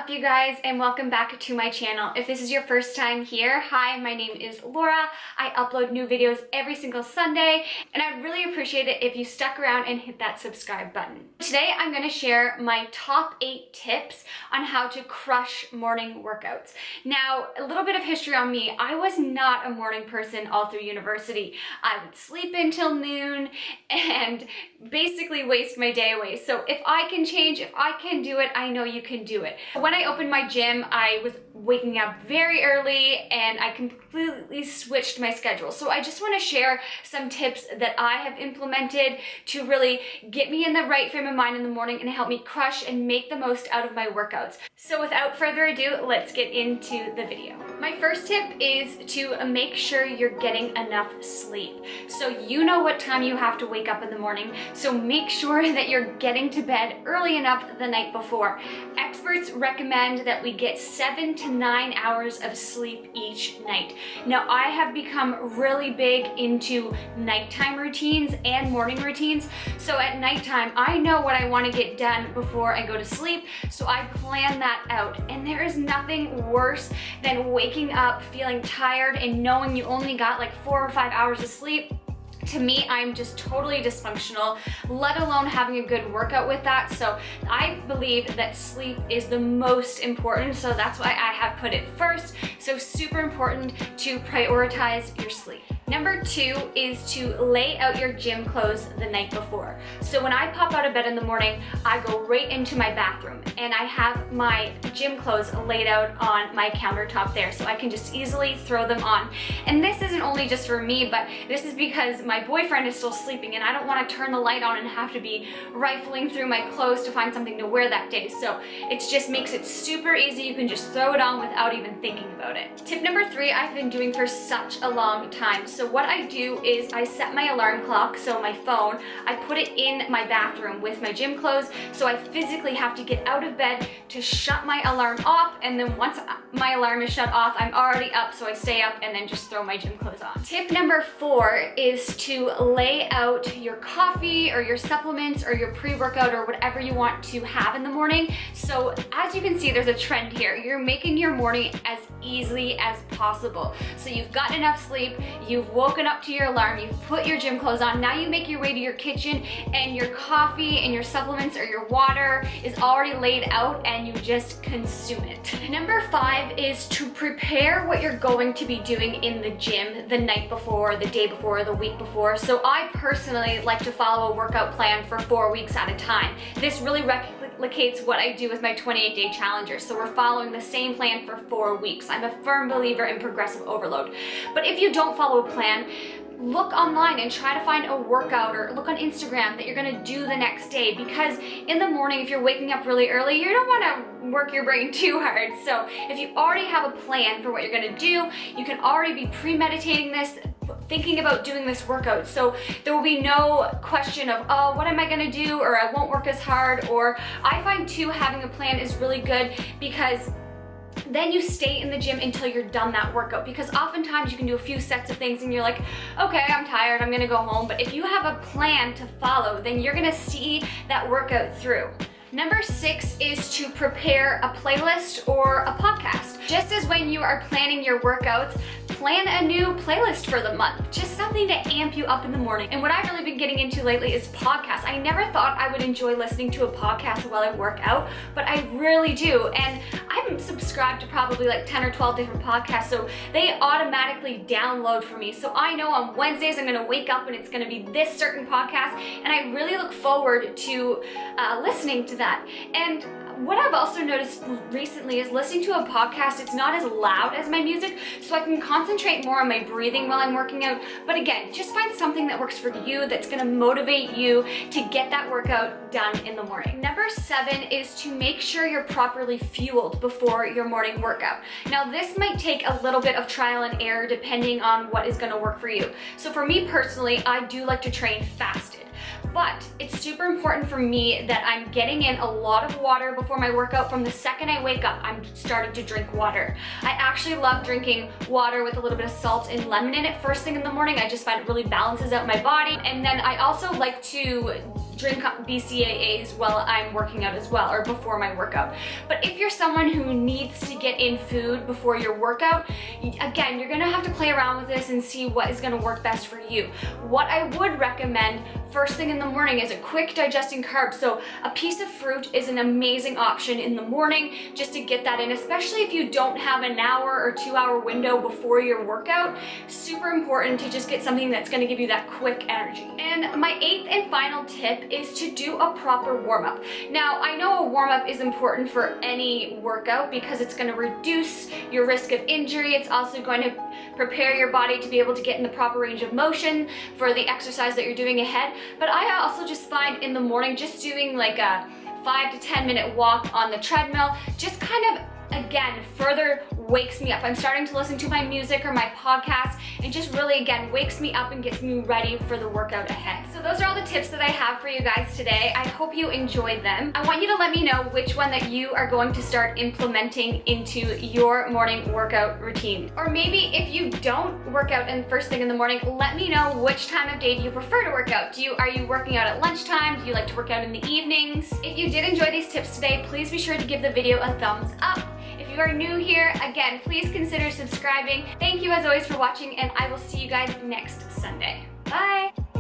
up, you guys, and welcome back to my channel. If this is your first time here, hi, my name is Laura. I upload new videos every single Sunday, and I'd really appreciate it if you stuck around and hit that subscribe button. Today, I'm going to share my top 8 tips on how to crush morning workouts. Now, a little bit of history on me. I was not a morning person all through university. I would sleep until noon and basically waste my day away. So if I can change, if I can do it, I know you can do it. When I opened my gym, I was waking up very early and I completely switched my schedule. So I just want to share some tips that I have implemented to really get me in the right frame of mind in the morning and help me crush and make the most out of my workouts. So without further ado, let's get into the video. My first tip is to make sure you're getting enough sleep. So you know what time you have to wake up in the morning, so make sure that you're getting to bed early enough the night before. Experts recommend that we get 7 to 9 hours of sleep each night. Now, I have become really big into nighttime routines and morning routines. So at nighttime, I know what I want to get done before I go to sleep, so I plan that out. And there is nothing worse than waking up feeling tired and knowing you only got like 4 or 5 hours of sleep. To me, I'm just totally dysfunctional, let alone having a good workout with that. So I believe that sleep is the most important. So that's why I have put it first. So super important to prioritize your sleep. Number 2 is to lay out your gym clothes the night before. So when I pop out of bed in the morning, I go right into my bathroom and I have my gym clothes laid out on my countertop there, so I can just easily throw them on. And this isn't only just for me, but this is because my boyfriend is still sleeping and I don't want to turn the light on and have to be rifling through my clothes to find something to wear that day. So it just makes it super easy. You can just throw it on without even thinking about it. Tip number 3, I've been doing for such a long time. So what I do is I set my alarm clock, so my phone, I put it in my bathroom with my gym clothes, so I physically have to get out of bed to shut my alarm off, and then once my alarm is shut off, I'm already up, so I stay up and then just throw my gym clothes on. Tip number 4 is to lay out your coffee or your supplements or your pre-workout or whatever you want to have in the morning. So as you can see, there's a trend here. You're making your morning as easy as possible. So you've gotten enough sleep, you've woken up to your alarm, you've put your gym clothes on, now you make your way to your kitchen and your coffee and your supplements or your water is already laid out and you just consume it. Number 5 is to prepare what you're going to be doing in the gym the night before, the day before, the week before. So I personally like to follow a workout plan for 4 weeks at a time. This really replicates what I do with my 28-day challenger. So we're following the same plan for 4 weeks. I'm a firm believer in progressive overload. But if you don't follow a plan, look online and try to find a workout or look on Instagram that you're gonna do the next day, because in the morning, if you're waking up really early, you don't wanna work your brain too hard. So if you already have a plan for what you're gonna do, you can already be premeditating this, thinking about doing this workout. So there will be no question of, oh, what am I gonna do? Or I won't work as hard. Or I find too, having a plan is really good because then you stay in the gym until you're done that workout, because oftentimes you can do a few sets of things and you're like, okay, I'm tired, I'm gonna go home. But if you have a plan to follow, then you're gonna see that workout through. Number 6 is to prepare a playlist or a podcast. Just as when you are planning your workouts, plan a new playlist for the month. Just something to amp you up in the morning. And what I've really been getting into lately is podcasts. I never thought I would enjoy listening to a podcast while I work out, but I really do. And I'm subscribed to probably like 10 or 12 different podcasts, so they automatically download for me. So I know on Wednesdays I'm gonna wake up and it's gonna be this certain podcast, and I really look forward to listening to that. And what I've also noticed recently is listening to a podcast, it's not as loud as my music, so I can concentrate more on my breathing while I'm working out. But again, just find something that works for you, that's gonna motivate you to get that workout done in the morning. Number 7 is to make sure you're properly fueled before your morning workout. Now, this might take a little bit of trial and error depending on what is gonna work for you. So for me personally, I do like to train fasted. But it's super important for me that I'm getting in a lot of water before my workout. From the second I wake up, I'm starting to drink water. I actually love drinking water with a little bit of salt and lemon in it first thing in the morning. I just find it really balances out my body. And then I also like to drink BCAAs while I'm working out as well, or before my workout. But if you're someone who needs to get in food before your workout, again, you're gonna have to play around with this and see what is gonna work best for you. What I would recommend first thing in the morning is a quick digesting carb. So a piece of fruit is an amazing option in the morning just to get that in, especially if you don't have an hour or 2-hour window before your workout. Super important to just get something that's gonna give you that quick energy. And my 8th and final tip is to do a proper warm-up. Now, I know a warm-up is important for any workout because it's gonna reduce your risk of injury. It's also going to prepare your body to be able to get in the proper range of motion for the exercise that you're doing ahead. But I also just find in the morning, just doing like a 5 to 10 minute walk on the treadmill, just kind of, again, further wakes me up. I'm starting to listen to my music or my podcast, and just really, again, wakes me up and gets me ready for the workout ahead. So those are all the tips that I have for you guys today. I hope you enjoyed them. I want you to let me know which one that you are going to start implementing into your morning workout routine. Or maybe if you don't work out in first thing in the morning, let me know which time of day do you prefer to work out. Are you working out at lunchtime? Do you like to work out in the evenings? If you did enjoy these tips today, please be sure to give the video a thumbs up. If you are new here, again, please consider subscribing. Thank you as always for watching, and I will see you guys next Sunday. Bye!